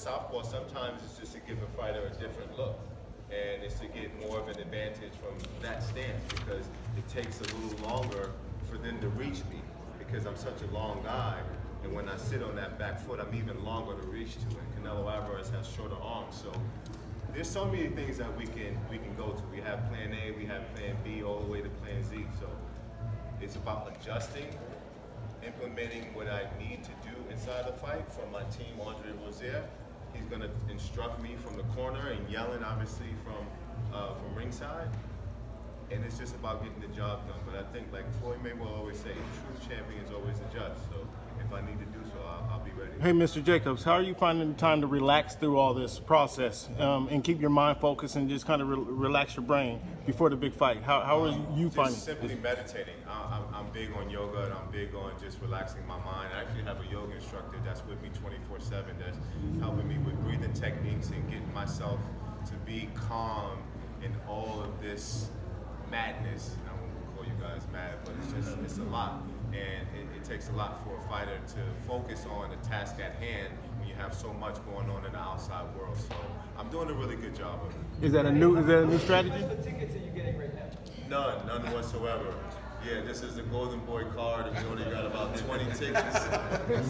southpaw sometimes is just to give a fighter a different look. And it's to get more of an advantage from that stance because it takes a little longer for them to reach me because I'm such a long guy. And when I sit on that back foot, I'm even longer to reach to. And Canelo Alvarez has shorter arms. So there's so many things that we can go to. We have plan A, we have plan B, all the way to plan Z. So it's about adjusting, implementing what I need to do inside the fight from my team, Andre Rozier. He's going to instruct me from the corner and yelling, obviously, from ringside. And it's just about getting the job done. But I think, like Floyd Mayweather always say, true champions always adjust. So if I need to do so, I'll be ready. Hey, Mr. Jacobs, how are you finding the time to relax through all this process and keep your mind focused and just kind of relax your brain before the big fight? How are you finding it? Just simply meditating. I'm big on yoga and I'm big on just relaxing my mind. I actually have a yoga instructor that's with me 24/7 that's helping me with breathing techniques and getting myself to be calm in all of this madness. I won't call you guys mad, but it's a lot. And it takes a lot for a fighter to focus on the task at hand when you have so much going on in the outside world. So I'm doing a really good job of it. Is that a new strategy? How much tickets are you getting right now? None whatsoever. Yeah, this is the Golden Boy card, and we only got about 20 tickets.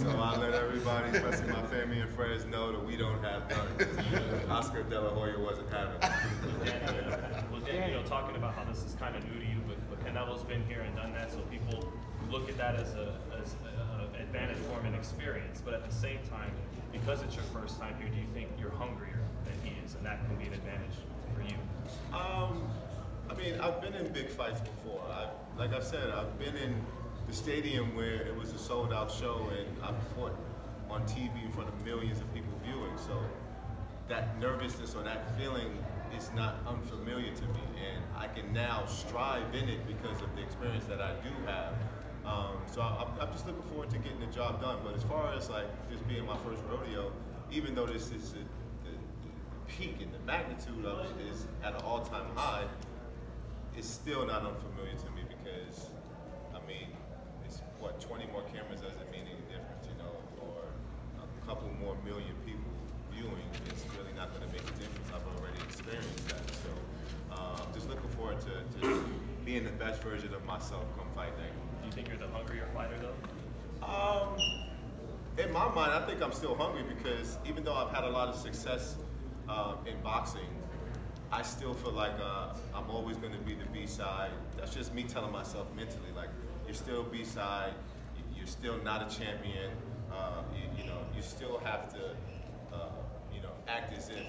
So I let everybody, especially my family and friends, know that we don't have none. Oscar De La Hoya wasn't having it. Well, Dan, talking about how this is kind of new to you, but Canelo's been here and done that, so people look at that as an advantage for him and experience. But at the same time, because it's your first time here, do you think you're hungrier than he is, and that can be an advantage for you? I mean, I've been in big fights before. Like I said, I've been in the stadium where it was a sold-out show, and I've fought on TV in front of millions of people viewing. So that nervousness or that feeling is not unfamiliar to me, and I can now strive in it because of the experience that I do have. So I'm just looking forward to getting the job done. But as far as like this being my first rodeo, even though this is the peak and the magnitude of it is at an all-time high, it's still not unfamiliar to me because, I mean, it's what, 20 more cameras doesn't mean any difference, or a couple more million people viewing, it's really not going to make a difference. I've already experienced that. So I'm just looking forward to being the best version of myself come fight day. Do you think you're the hungrier fighter, though? In my mind, I think I'm still hungry because even though I've had a lot of success in boxing, I still feel like I'm always going to be the B-side. That's just me telling myself mentally, like, you're still B-side, you're still not a champion, you still have to, act as if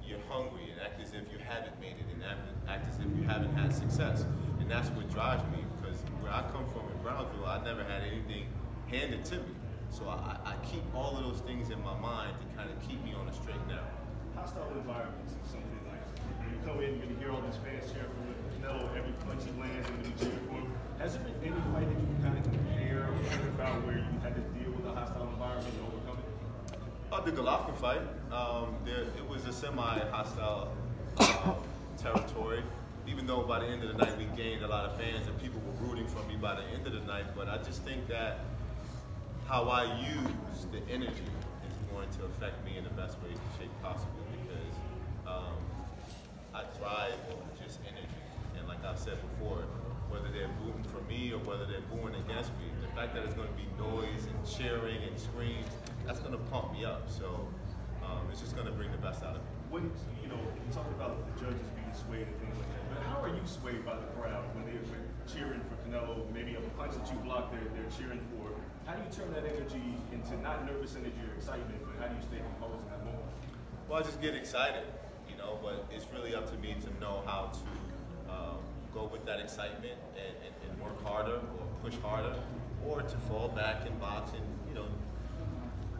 you're hungry and act as if you haven't made it and act as if you haven't had success. And that's what drives me because where I come from in Brownsville, I never had anything handed to me. So I keep all of those things in my mind to kind of keep me on the straight and narrow. Hostile environments is something like when you come in, you're going to hear all these fans cheer for Canelo, every punch he lands, and you cheer for him. Has there been any fight that you can kind of compare or think about where you had to deal with a hostile environment and overcome it? The Golovkin fight, it was a semi-hostile territory. Even though by the end of the night we gained a lot of fans and people were rooting for me by the end of the night, but I just think that how I use the energy is going to affect me in the best way, shape possible because I thrive on just energy. And like I've said before, whether they're booing for me or whether they're booing against me, the fact that it's going to be noise and cheering and screams, that's going to pump me up. So it's just going to bring the best out of me. When, you talk about the judges being swayed and things like that, but how are you swayed by the crowd when they're cheering for Canelo, maybe a punch that you block they're cheering for? How do you turn that energy into not nervous energy or excitement, but how do you stay composed in that moment? Well, I just get excited, but it's really up to me to know how to go with that excitement and work harder or push harder or to fall back and box. And,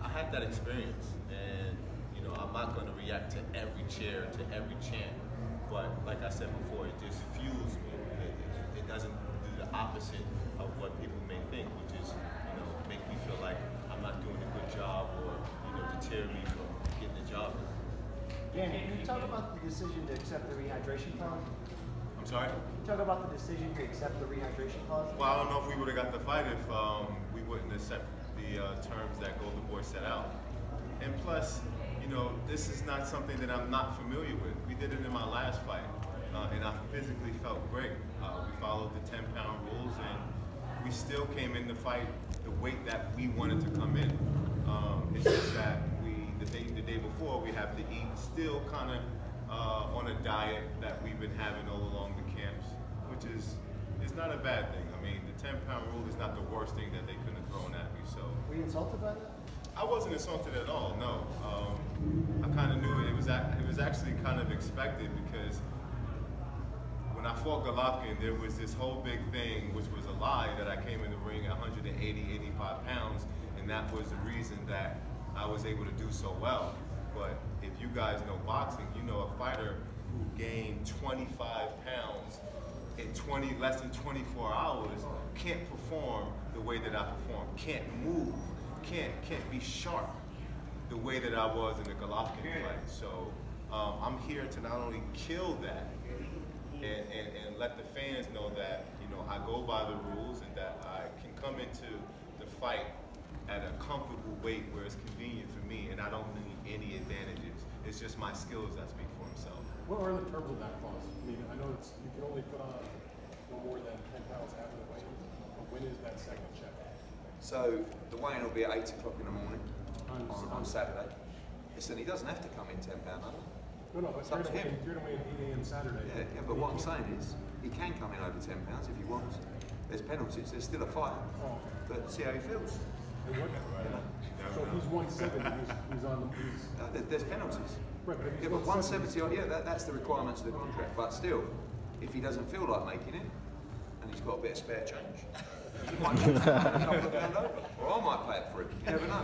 I had that experience and, I'm not going to react to every cheer, to every chant. But like I said before, it just fuels me. It doesn't do the opposite of what people may think, which is, make me feel like I'm not doing a good job or, deter me from getting the job done. Dan, can you talk about the decision to accept the rehydration clause? I'm sorry? Can you talk about the decision to accept the rehydration clause? Well, I don't know if we would have got the fight if we wouldn't accept the terms that Golden Boy set out. And plus, you know, this is not something that I'm not familiar with. We did it in my last fight, and I physically felt great. We followed the 10-pound rules, and we still came in the fight the weight that we wanted to come in. It's just that the day before, we have to eat still kind of on a diet that we've been having all along the camps, which is not a bad thing. I mean, the 10-pound rule is not the worst thing that they could have thrown at me. So. Were you insulted by that? I wasn't insulted at all. No, I kind of knew it. It was actually kind of expected because when I fought Golovkin, there was this whole big thing, which was a lie, that I came in the ring at 180, 85 pounds, and that was the reason that I was able to do so well. But if you guys know boxing, you know a fighter who gained 25 pounds in less than 24 hours can't perform the way that I perform, can't move, can't be sharp the way that I was in the Golovkin fight. So I'm here to not only kill that and let the fans know that, you know, I go by the rules and that I can come into the fight at a comfortable weight where it's convenient for me and I don't need any advantages. It's just my skills that speak for themselves. What are the terms of that clause? I mean, I know you can only put on no more than 10 pounds after the weigh-in, but when is that second check? So the weigh-in will be at 8 o'clock in the morning on Saturday. Listen, he doesn't have to come in 10 pound under. No, but you're going to weigh in 8 a.m. Saturday. Yeah, but what I'm saying is, he can come in over 10 pounds if he wants. There's penalties, there's still a fight, but see how he feels. So if he's 170, he's on the. There's penalties. Right, but if he's but 170, that's the requirements of the contract. But still, if he doesn't feel like making it, and he's got a bit of spare change, he might choose to come a couple of pound over. Or I might pay it for him. You never know.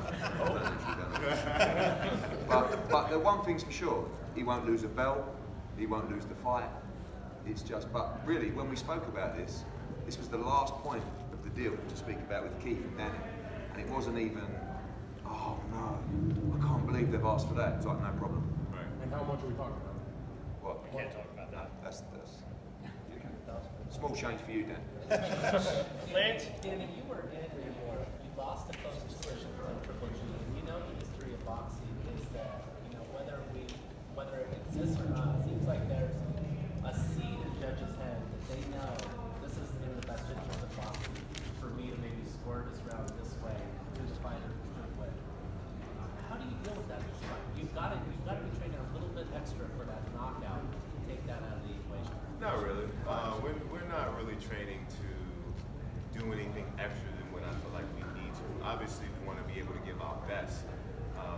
But the one thing's for sure, he won't lose a belt, he won't lose the fight. It's just, but really, when we spoke about this was the last point of the deal to speak about with Keith and Danny. And it wasn't even, oh no, I can't believe they've asked for that. It's like, no problem. Right. And how much are we talking about? What? We can't talk about that. That's small change for you, Dan. Lance? Danny, you were in New York. You lost a close decision from Triple G. And you know the history of boxing is that, you know, whether it exists or not, it seems like there's a seed in judges' head that they know this is in the best interest of boxing for me to maybe score this round this way to the fighter should win. How do you deal with that? You've got to be training a little bit extra for that knockout to take that out of the equation. Not really. We're not really training to do anything extra than what I feel like we need to. Obviously, we want to be able to give our best,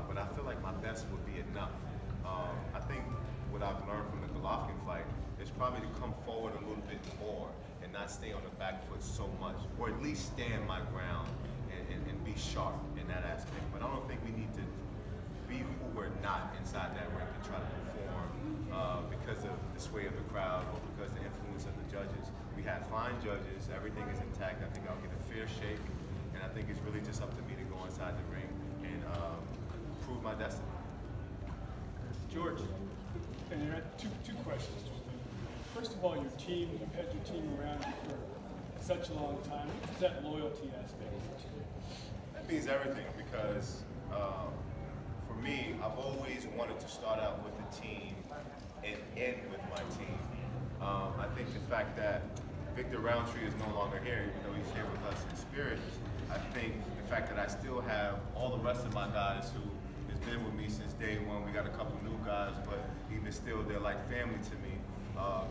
but I feel like my best would be enough. I think what I've learned from the Golovkin fight is probably to come forward a little bit more and not stay on the back foot so much, or at least stand my ground and be sharp in that aspect. But I don't think we need to be who we're not inside that ring and try to perform because of the sway of the crowd or because of the influence of the judges. We have fine judges, everything is intact. I think I'll get a fair shake, and I think it's really just up to me to go inside the ring and prove my destiny. George, and you had two questions. First of all, your team, you've had your team around you for such a long time. What does that loyalty aspect mean to you? That means everything because for me, I've always wanted to start out with the team and end with my team. I think the fact that Victor Roundtree is no longer here, even though he's here with us in spirit, I think the fact that I still have all the rest of my guys who has been with me since day one. We got a couple new guys, but even still, they're like family to me.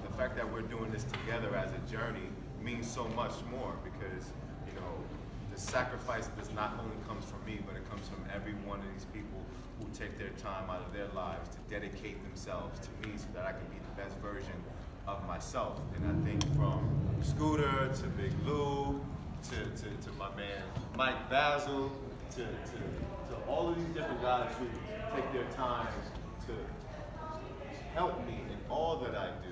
The fact that we're doing this together as a journey means so much more because, you know, the sacrifice does not only comes from me, but it comes from every one of these people who take their time out of their lives to dedicate themselves to me so that I can be the best version of myself. And I think from Scooter to Big Lou to my man Mike Basil to all of these different guys who take their time to help me in all that I do.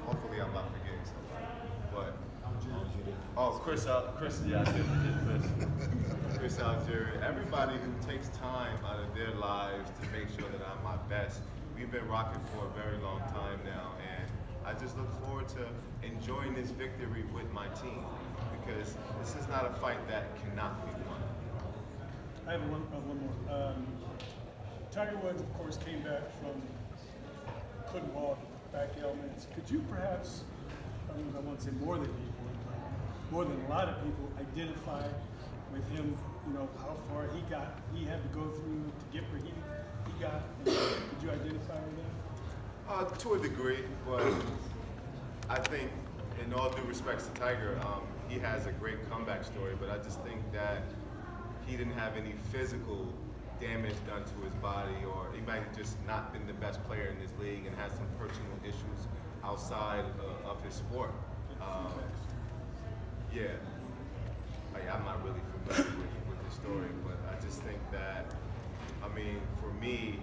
Hopefully I'm not forgetting somebody. But Chris, yeah, I did Chris Algieri. Everybody who takes time out of their lives to make sure that I'm my best. We've been rocking for a very long time now, and I just look forward to enjoying this victory with my team because this is not a fight that cannot be won. I have one more. Tiger Woods, of course, came back from, couldn't walk, back ailments. Could you perhaps, I won't say more than people, but more than a lot of people, identify with him, you know, how far he had to go through to get where he got? Could you identify with that? To a degree, but I think, in all due respects to Tiger, he has a great comeback story, but I just think that he didn't have any physical damage done to his body, or he might have just not been the best player in this league and had some personal issues outside of his sport. Yeah, I'm not really familiar with the story, but I just think that, I mean, for me,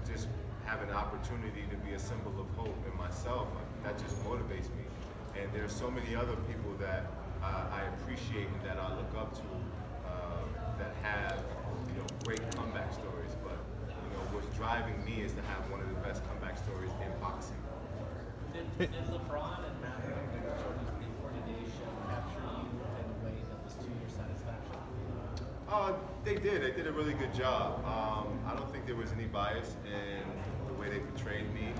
just having an opportunity to be a symbol of hope in myself, that just motivates me. And there's so many other people that I appreciate and that I look up to that have, you know, great comeback stories. But, you know, what's driving me is to have one of the best comeback stories in boxing. Did LeBron and Maverick and Jordan's coordination capture you in a way that was to your satisfaction? They did. They did a really good job. I don't think there was any bias in the way they portrayed me.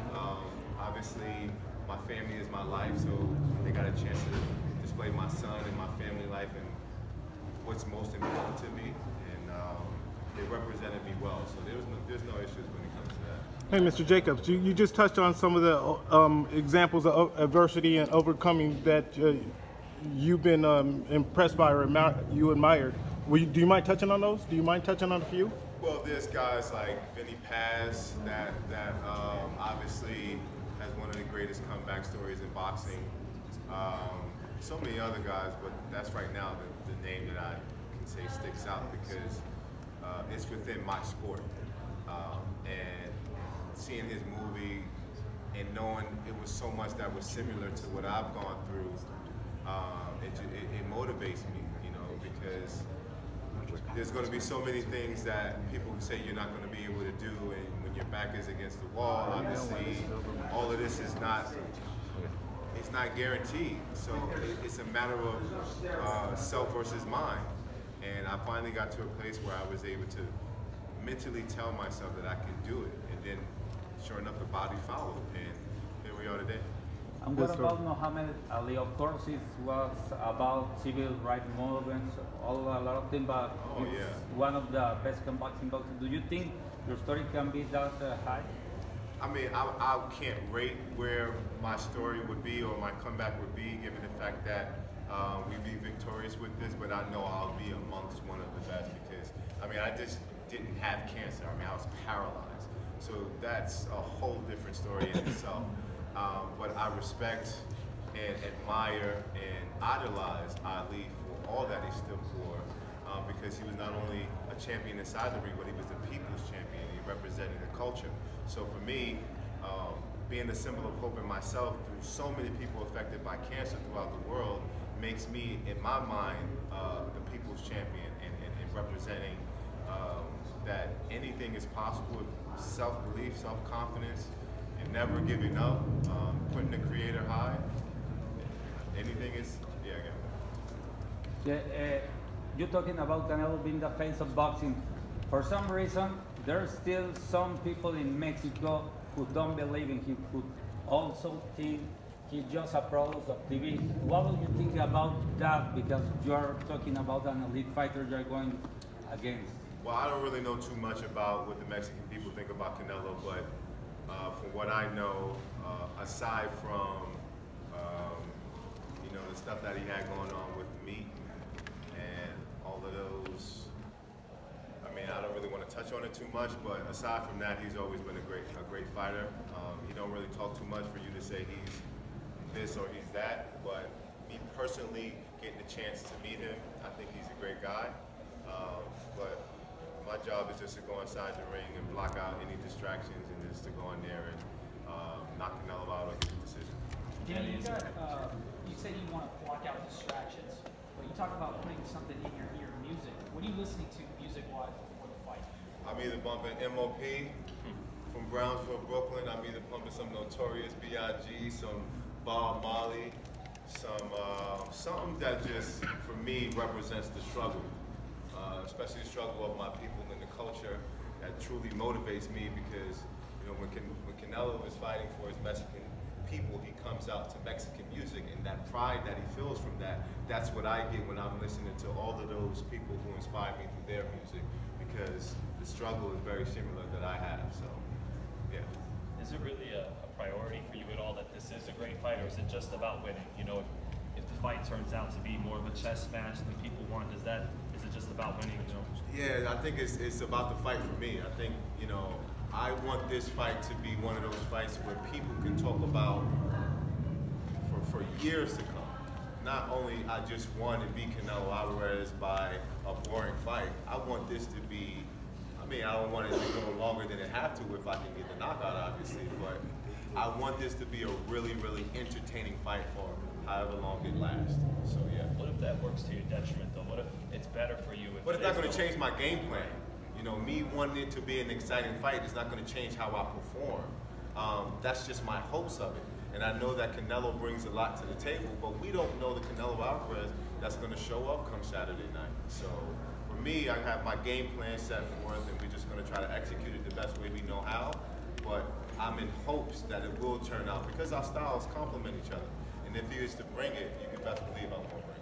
Obviously, my family is my life, so they got a chance to display my son and my family life and what's most important to me. And they represented me well, so there's no issues when it comes to that. Hey, Mr. Jacobs, you just touched on some of the examples of adversity and overcoming that you've been impressed by or you admired. Do you mind touching on those? Do you mind touching on a few? Well, there's guys like Vinny Paz that obviously has one of the greatest comeback stories in boxing. So many other guys, but that's right now the name that I can say sticks out because it's within my sport. And seeing his movie and knowing it was so much that was similar to what I've gone through, it motivates me, you know, because there's going to be so many things that people say you're not going to be able to do, and when your back is against the wall, obviously, all of this is not guaranteed. So it's a matter of self versus mind. And I finally got to a place where I was able to mentally tell myself that I can do it. And then, sure enough, the body followed, and here we are today. And what about Muhammad Ali? Of course, it was about civil rights movements, a lot of things, but it's one of the best comebacks in boxing. Do you think your story can be that high? I mean, I can't rate where my story would be or my comeback would be, given the fact that we'd be victorious with this, but I know I'll be amongst one of the best because, I mean, I just didn't have cancer. I mean, I was paralyzed. So that's a whole different story in itself. But I respect and admire and idolize Ali for all that he stood for, because he was not only a champion inside the ring, but he was the people's champion. He represented the culture. So for me, being a symbol of hope in myself through so many people affected by cancer throughout the world makes me, in my mind, the people's champion and representing that anything is possible with self-belief, self-confidence, and never giving up, putting the creator high. Anything is, You're talking about Canelo being the face of boxing. For some reason, there's still some people in Mexico who don't believe in him, who also think he's just a product of TV. What do you think about that? Because you're talking about an elite fighter you're going against. Well, I don't really know too much about what the Mexican people think about Canelo, but from what I know, aside from you know, the stuff that he had going on with meat and all of those, I mean, I don't really want to touch on it too much, but aside from that, he's always been a great fighter. He don't really talk too much for you to say he's this or he's that, but me personally, getting the chance to meet him, I think he's a great guy. But my job is just to go inside the ring and block out any distractions and just to go in there and knock Canelo out or get the decision. Danny, you said you want to block out distractions, but you talk about putting something in your ear, music. What are you listening to music-wise before the fight? I'm either bumping MOP from Brownsville, Brooklyn. I'm either pumping some Notorious B.I.G., some Bob Marley, something that just, for me, represents the struggle. Especially the struggle of my people in the culture that truly motivates me because, you know, when Canelo is fighting for his Mexican people, he comes out to Mexican music, and that pride that he feels from that, that's what I get when I'm listening to all of those people who inspire me through their music, because the struggle is very similar that I have, so, yeah. Is it really a priority for you at all that this is a great fight, or is it just about winning? You know, if the fight turns out to be more of a chess match than people want, is it just about winning, you know? Yeah, I think it's about the fight for me. I think, you know, I want this fight to be one of those fights where people can talk about for years to come. Not only I just won and beat Canelo Alvarez by a boring fight, I want this to be, I mean, I don't want it to go longer than it have to if I can get the knockout, obviously, but I want this to be a really, really entertaining fight for however long it lasts. So, yeah. What if that works to your detriment, though? What if it's better for you? But it's not going to change my game plan. You know, me wanting it to be an exciting fight is not going to change how I perform. That's just my hopes of it. And I know that Canelo brings a lot to the table, but we don't know the Canelo Alvarez that's going to show up come Saturday night. So for me, I have my game plan set forth, and we're just going to try to execute it the best way we know how. But I'm in hopes that it will turn out because our styles complement each other. And if he is to bring it, you can best believe I won't bring it.